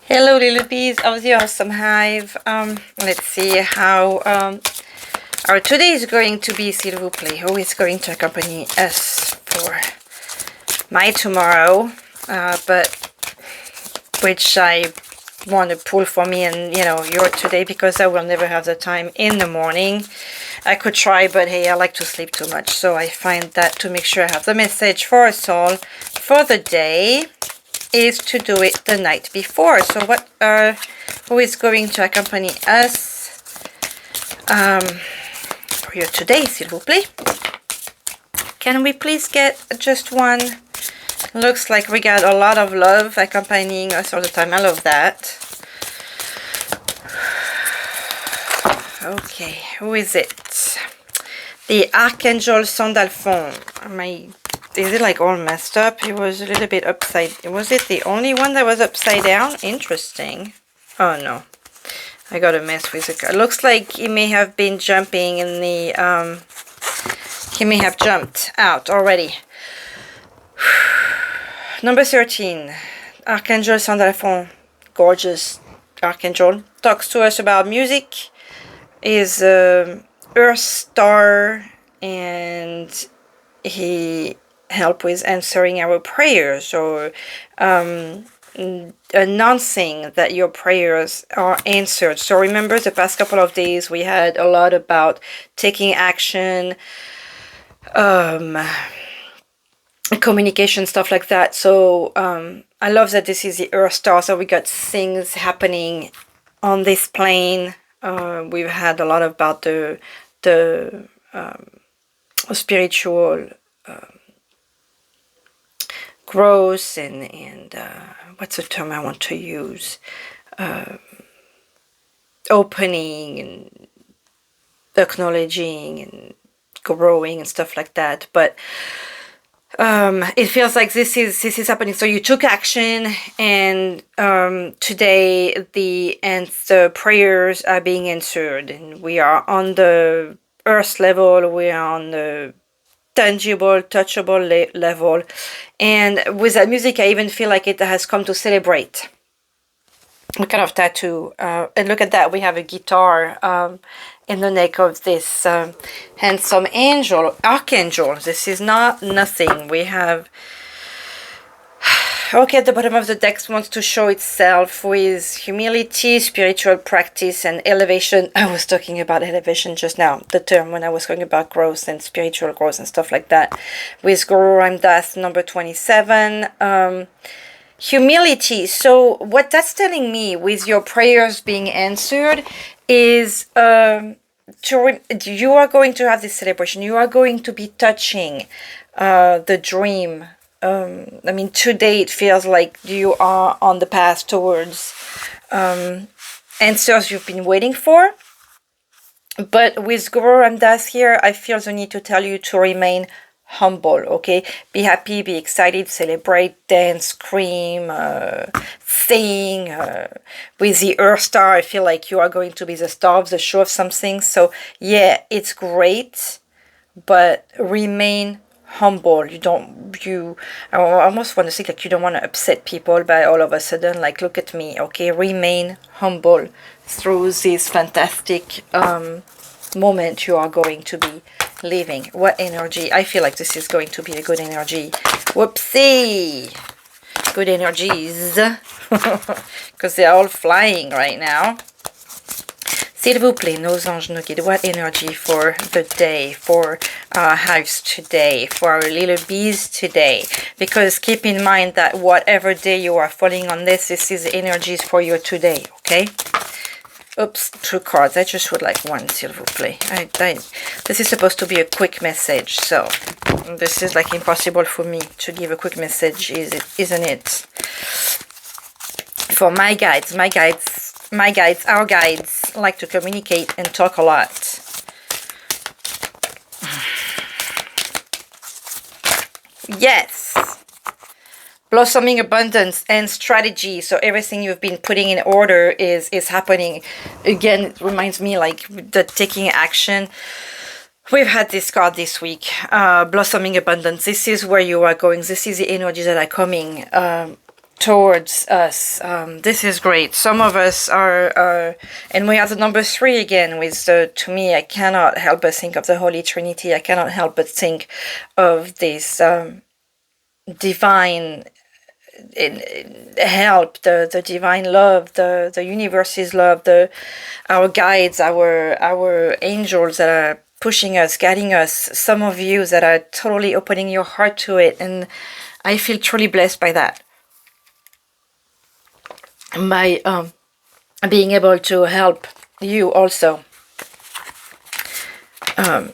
Hello little bees of the awesome hive. Let's see how our today is going to be, s'il vous plaît. Who is going to accompany us for my tomorrow, but which I want to pull for me and your today, because I will never have the time in the morning. I could try, but hey, I like to sleep too much, so I find that to make sure I have the message for us all for the day is to do it the night before. So who is going to accompany us for your today, s'il vous plaît? Can we please get just one? Looks like we got a lot of love accompanying us all the time. I love that. Okay, who is it? The Archangel Sandalphon. Is it like all messed up? It was a little bit upside. Was it the only one that was upside down? Interesting. Oh no, I got a mess with it. It looks like he may have been jumping in the he may have jumped out already. Number 13, Archangel Sandalphon. Gorgeous Archangel. Talks to us about music. Is Earth Star, and he help with answering our prayers, or announcing that your prayers are answered. So remember, the past couple of days we had a lot about taking action, communication, stuff like that. So I love that this is the Earth Star, so we got things happening on this plane. We've had a lot about the spiritual growth and what's the term I want to use? Opening and acknowledging and growing and stuff like that. But it feels like this is happening. So you took action, and today the prayers are being answered, and we are on the earth level. We are on the tangible, touchable level, and with that music, I even feel like it has come to celebrate. What kind of tattoo? And look at that, we have a guitar in the neck of this handsome archangel. This is not nothing. We have, okay, at the bottom of the deck wants to show itself with humility, spiritual practice, and elevation. I was talking about elevation just now, the term, when I was talking about growth and spiritual growth and stuff like that. With Guru Ramdas, number 27. Humility. So what that's telling me, with your prayers being answered, is you are going to have this celebration. You are going to be touching the dream. I mean, today it feels like you are on the path towards answers you've been waiting for. But with Guru Ramdas here, I feel the need to tell you to remain humble, okay? Be happy, be excited, celebrate, dance, scream, sing. With the Earth Star, I feel like you are going to be the star of the show of something. So yeah, it's great, but remain humble. I almost want to say like you don't want to upset people by all of a sudden like, look at me, okay? Remain humble through this fantastic moment you are going to be living. What energy? I feel like this is going to be a good energy. Whoopsie! Good energies. Because they're all flying right now. S'il vous plaît, nos anges, nos guides, what energy for the day, for our hives today, for our little bees today? Because keep in mind that whatever day you are falling on this is the energies for your today, okay? Oops, 2 cards. I just would like one, s'il vous plaît. This is supposed to be a quick message, so this is like impossible for me to give a quick message, isn't it? For my guides, our guides like to communicate and talk a lot. Yes. Blossoming abundance and strategy. So everything you've been putting in order is happening. Again, it reminds me like the taking action. We've had this card this week. Blossoming abundance. This is where you are going. This is the energies that are coming. towards us. This is great. Some of us are, and we have the number 3 again with the, to me, I cannot help but think of the Holy Trinity. I cannot help but think of this divine help, the divine love, the universe's love, our guides, our angels that are pushing us, guiding us. Some of you that are totally opening your heart to it, and I feel truly blessed by that. By being able to help you also,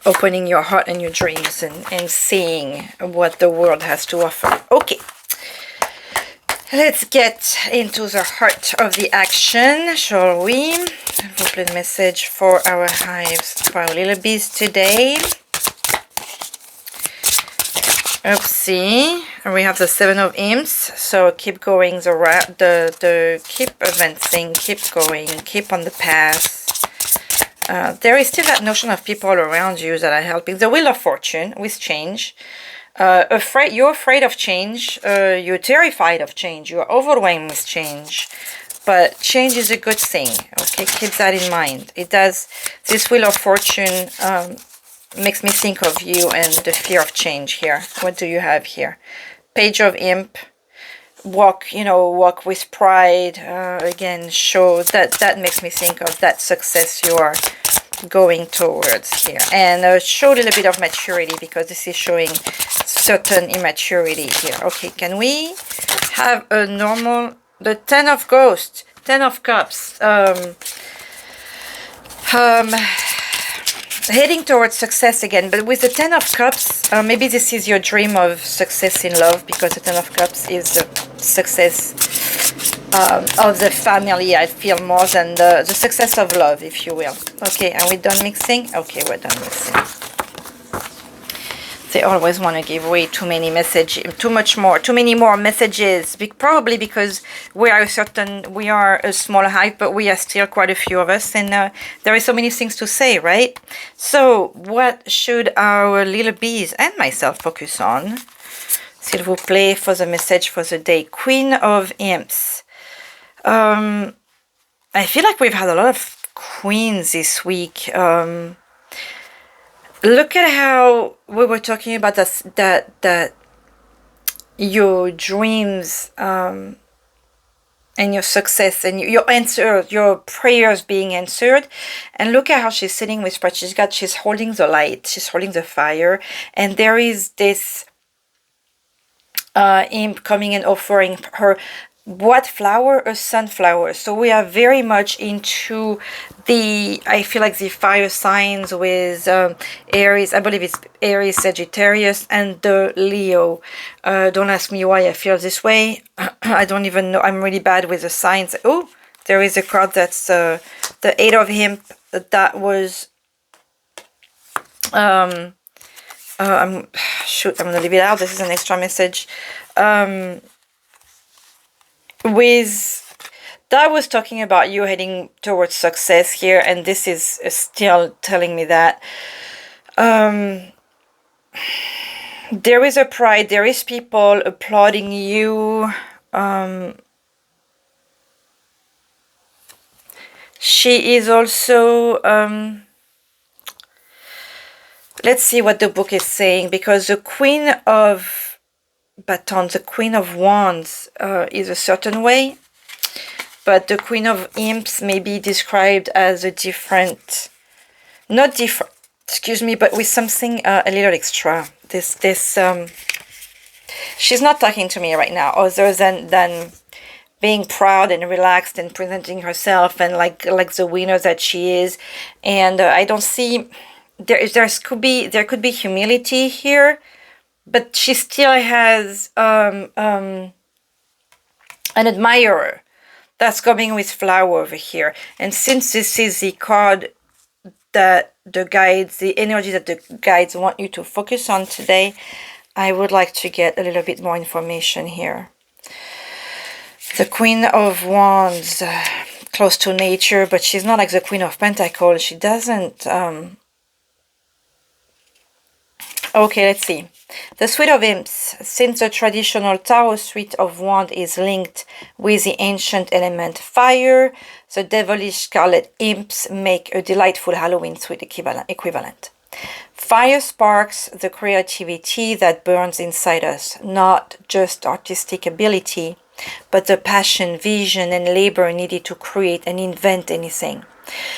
opening your heart and your dreams, and seeing what the world has to offer. Okay, let's get into the heart of the action, shall we? Hopefully message for our hives, for our little bees today. Oopsie, we have the 7 of Imps, so keep going, the keep advancing, keep going, keep on the path. There is still that notion of people around you that are helping. The Wheel of Fortune with change. You're afraid of change, you're terrified of change, you're overwhelmed with change. But change is a good thing, okay? Keep that in mind. It does, this Wheel of Fortune makes me think of you and the fear of change here. What do you have here? Page of Imp. Walk with pride. Again, show that makes me think of that success you are going towards here. And show a little bit of maturity, because this is showing certain immaturity here. Okay, can we have a normal, the 10 of Ghosts, 10 of Cups, heading towards success again, but with the 10 of Cups, maybe this is your dream of success in love, because the 10 of Cups is the success of the family, I feel, more than the success of love, if you will. Okay, are we done mixing? Okay, we're done mixing. They always want to give away too many messages, too many more messages, probably because we are a small hive, but we are still quite a few of us, and there are so many things to say, right? So what should our little bees and myself focus on? S'il vous plaît, for the message for the day. Queen of Imps. I feel like we've had a lot of queens this week. Look at how we were talking about that your dreams and your success and your prayers being answered. And look at how she's sitting with pride. She's holding the light, she's holding the fire, and there is this imp coming and offering her what flower? A sunflower. So we are very much into I feel like the fire signs with Aries. I believe it's Aries, Sagittarius, and the Leo. Don't ask me why I feel this way. I don't even know. I'm really bad with the signs. Oh, there is a card that's the 8 of Imp. That was I'm gonna leave it out. This is an extra message. That was talking about you heading towards success here, and this is still telling me that there is a pride, there is people applauding you. She is also let's see what the book is saying, because the Queen of Batons, the Queen of Wands is a certain way, but the Queen of Imps may be described as a different, not different, excuse me, but with something a little extra. She's not talking to me right now, other than being proud and relaxed and presenting herself and like the winner that she is. And I don't see, there could be humility here, but she still has an admirer that's coming with flower over here. And since this is the card that the guides, the energy that the guides want you to focus on today, I would like to get a little bit more information here. The Queen of Wands, close to nature, but she's not like the Queen of Pentacles. She doesn't Okay, let's see. The Suite of Imps. Since the traditional Tarot Suite of Wands is linked with the ancient element fire, the devilish scarlet imps make a delightful Halloween suite equivalent. Fire sparks the creativity that burns inside us, not just artistic ability, but the passion, vision, and labor needed to create and invent anything.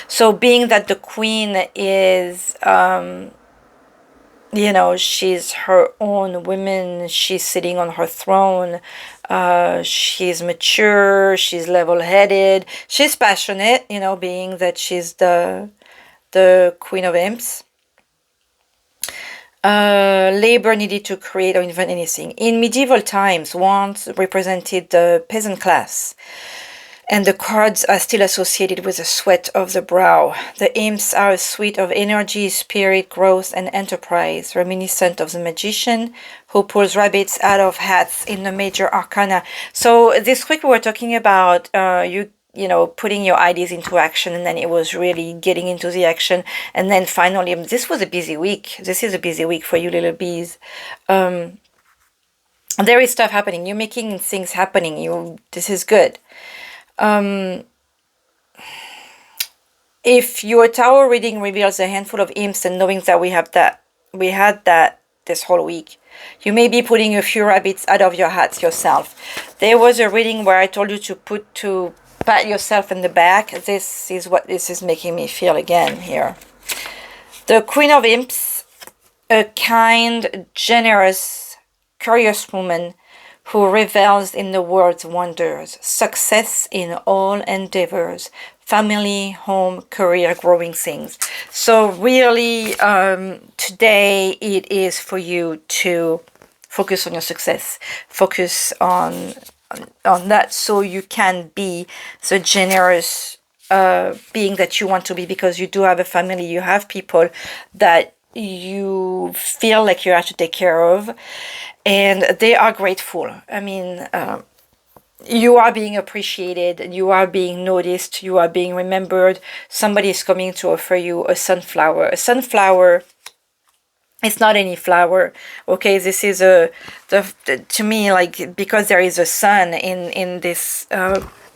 So being that the queen is, you know, she's her own woman, she's sitting on her throne, she's mature, she's level-headed, she's passionate, you know, being that she's the Queen of Imps. Labor needed to create or invent anything. In medieval times, wands represented the peasant class, and the cards are still associated with the sweat of the brow. The imps are a suite of energy, spirit, growth, and enterprise, reminiscent of the magician who pulls rabbits out of hats in the major arcana. So this week we were talking about you know, putting your ideas into action, and then it was really getting into the action. And then finally, this was a busy week. This is a busy week for you little bees. There is stuff happening. You're making things happening. This is good. If your tarot reading reveals a handful of imps, and knowing that we had that this whole week, you may be putting a few rabbits out of your hats yourself. There was a reading where I told you to pat yourself in the back. This is what this is making me feel again here. The Queen of Imps, a kind, generous, curious woman who revels in the world's wonders, success in all endeavors, family, home, career, growing things. So really, today it is for you to focus on your success, focus on that, so you can be the generous being that you want to be, because you do have a family, you have people that you feel like you have to take care of, and they are grateful. I mean, you are being appreciated, you are being noticed, you are being remembered. Somebody is coming to offer you a sunflower. A sunflower, it's not any flower, okay? This is to me, like, because there is a sun in this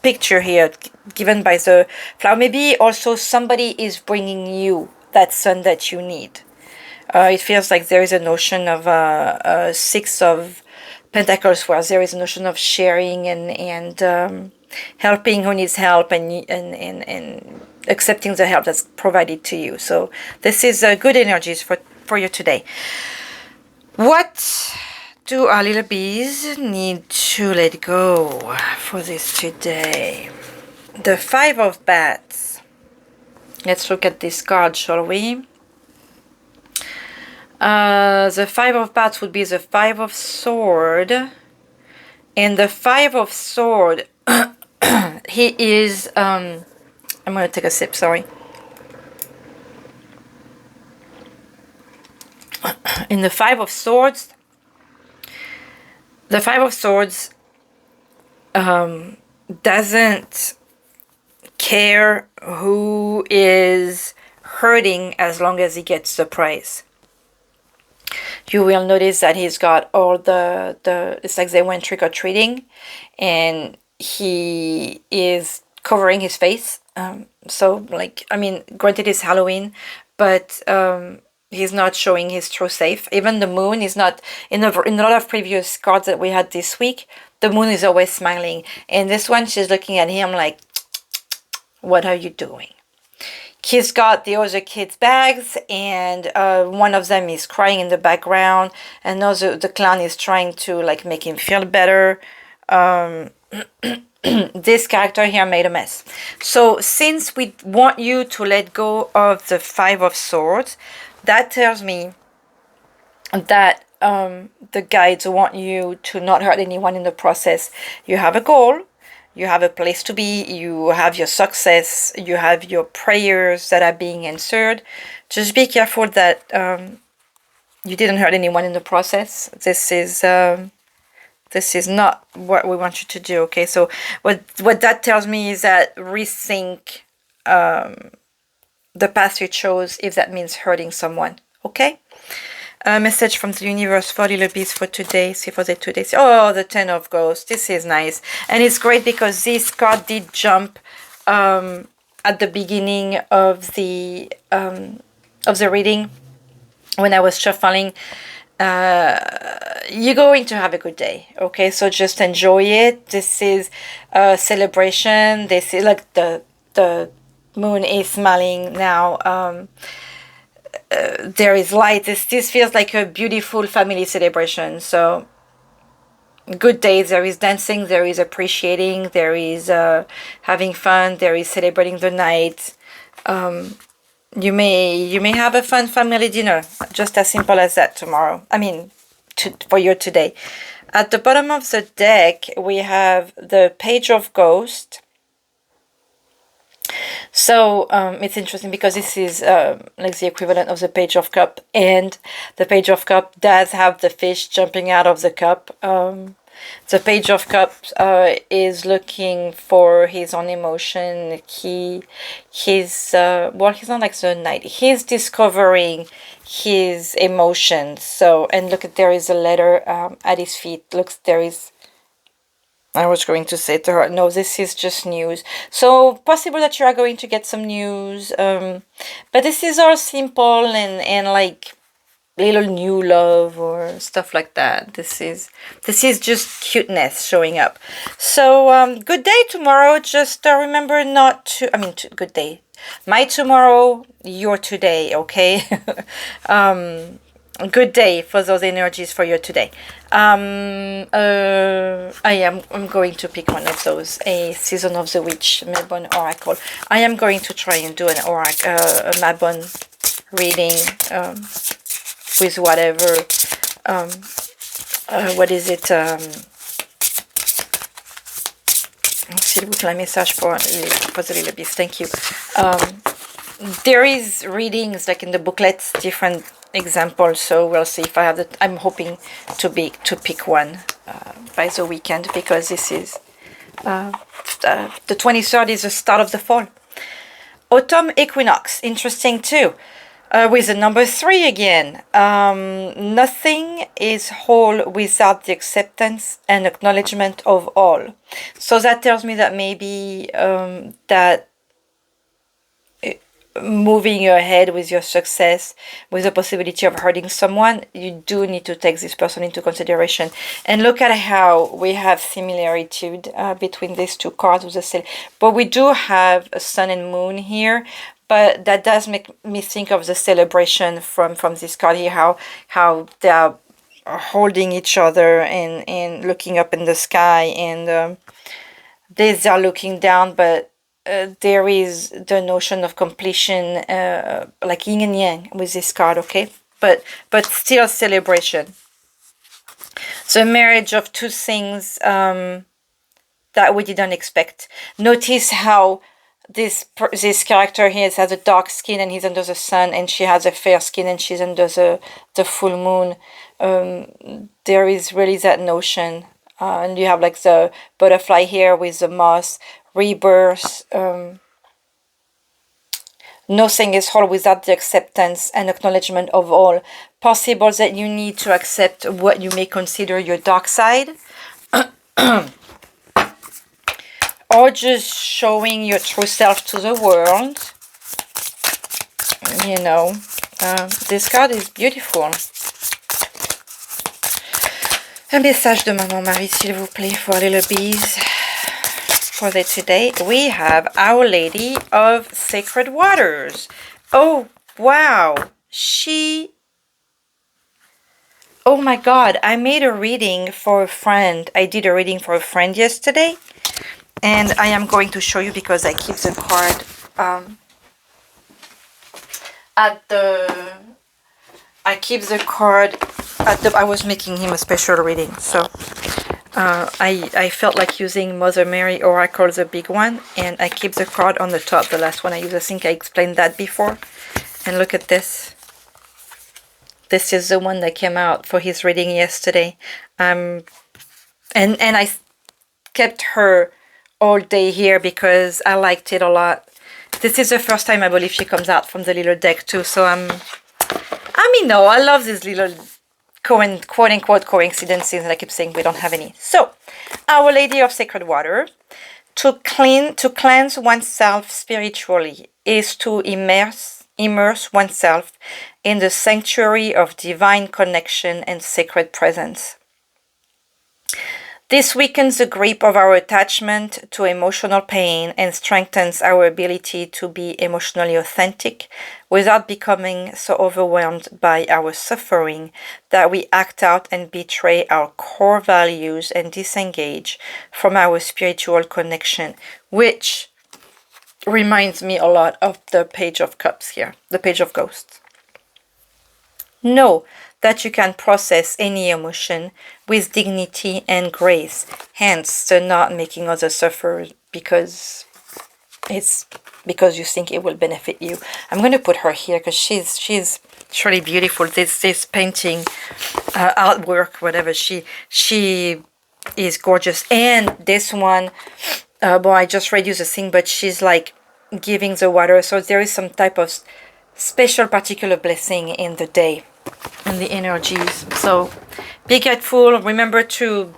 picture here given by the flower, maybe also somebody is bringing you that sun that you need. It feels like there is a notion of Six of Pentacles, where there is a notion of sharing and helping who needs help, and accepting the help that's provided to you. So this is good energies for you today. What do our little bees need to let go for this today? The Five of Bats. Let's look at this card, shall we? The Five of Bats would be the Five of Sword. And the Five of Sword, he is, I'm going to take a sip, sorry. In the Five of Swords, the Five of Swords doesn't care who is hurting as long as he gets the prize. You will notice that he's got all the it's like they went trick-or-treating, and he is covering his face. So, like, I mean, granted it's Halloween, but he's not showing his true self. Even the moon is not, in a lot of previous cards that we had this week, the moon is always smiling. And this one, she's looking at him like, what are you doing? He's got the other kids' bags, and one of them is crying in the background, and the clown is trying to, like, make him feel better. This character here made a mess. So since we want you to let go of the Five of Swords, that tells me that the guides want you to not hurt anyone in the process. You have a goal, you have a place to be, you have your success, you have your prayers that are being answered. Just be careful that you didn't hurt anyone in the process. This is not what we want you to do, okay? So what that tells me is that rethink the path you chose, if that means hurting someone, okay? A message from the universe for little bees for today. See for the 2 days. Oh, the 10 of Ghosts. This is nice. And it's great because this card did jump at the beginning of the reading when I was shuffling. You're going to have a good day, okay? So just enjoy it. This is a celebration. This is like the moon is smiling now. There is light. This feels like a beautiful family celebration. So good days. There is dancing, there is appreciating, there is having fun, there is celebrating the night. You may have a fun family dinner, just as simple as that tomorrow. I mean, for you today. At the bottom of the deck, we have the Page of Ghosts. So it's interesting because this is like the equivalent of the Page of Cup, and the Page of Cup does have the fish jumping out of the cup. The Page of Cups is looking for his own emotion. He's not like the knight. He's discovering his emotions. So, and look, there is a letter at his feet. Looks, there is. I was going to say to her, no, this is just news. So possible that you are going to get some news. But this is all simple and like little new love or stuff like that. This is just cuteness showing up. So good day tomorrow. Just remember not to, good day. My tomorrow, your today, okay? Good day for those energies for your today. I'm going to pick one of those, a Season of the Witch Mabon Oracle. I am going to try and do an oracle, a Mabon reading with whatever, what is it, s'il vous plaît, message for the little beast, thank you. There is readings like in the booklets, different examples, so we'll see if I have the, I'm hoping to pick one by the weekend, because this is the 23rd is the start of the fall. Autumn equinox, interesting too. With the number 3 again. Nothing is whole without the acceptance and acknowledgement of all. So that tells me that maybe that moving ahead with your success, with the possibility of hurting someone, you do need to take this person into consideration. And look at how we have similarity between these two cards with the but we do have a sun and moon here. But that does make me think of the celebration from this card here, how they are holding each other and looking up in the sky, and they are looking down, but there is the notion of completion, like yin and yang with this card, okay? But still celebration. The marriage of two things that we didn't expect. Notice how this character here has a dark skin and he's under the sun, and she has a fair skin and she's under the full moon. There is really that notion. And you have like the butterfly here with the moss, rebirth. Nothing is whole without the acceptance and acknowledgement of all. Possible that you need to accept what you may consider your dark side. Or just showing your true self to the world. You know, this card is beautiful. Un message de Maman Marie, s'il vous plaît, for little bees. For the today, we have Our Lady of Sacred Waters. Oh, wow. Oh my God, I made a reading for a friend. I did a reading for a friend yesterday. And I am going to show you because I keep the card I was making him a special reading. So I felt like using Mother Mary Oracle, the big one, and I keep the card on the top, the last one I used. I think I explained that before. And look at this. This is the one that came out for his reading yesterday. And I kept her all day here because I liked it a lot. This is the first time I believe she comes out from the little deck too, so I'm me know. I love these little quote-unquote coincidences, and I keep saying we don't have any. So, Our Lady of Sacred Water, to cleanse oneself spiritually is to immerse oneself in the sanctuary of divine connection and sacred presence. This weakens the grip of our attachment to emotional pain and strengthens our ability to be emotionally authentic without becoming so overwhelmed by our suffering that we act out and betray our core values and disengage from our spiritual connection, which reminds me a lot of the Page of Cups here, the Page of Ghosts. Know that you can process any emotion with dignity and grace, hence the not making others suffer because you think it will benefit you. I'm going to put her here because she's truly beautiful. This painting, artwork, whatever, she is gorgeous. And this one, well, I just read you the thing, but she's like giving the water, so there is some type of special particular blessing in the day and the energies. So be grateful. Remember to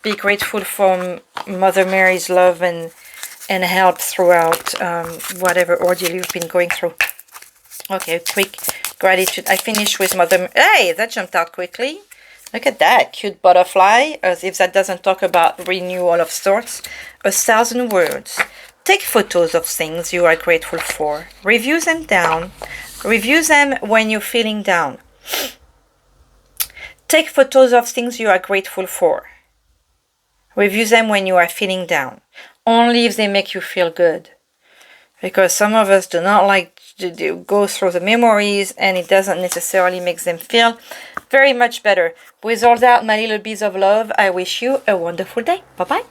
be grateful for Mother Mary's love and help throughout whatever ordeal you've been going through. Okay, quick gratitude. I finished with Mother. Hey, that jumped out quickly. Look at that cute butterfly, as if that doesn't talk about renewal of sorts. 1,000 words. Take photos of things you are grateful for. Review them when you're feeling down. Take photos of things you are grateful for. Review them when you are feeling down. Only if they make you feel good. Because some of us do not like to go through the memories, and it doesn't necessarily make them feel very much better. With all that, my little bees of love, I wish you a wonderful day. Bye-bye.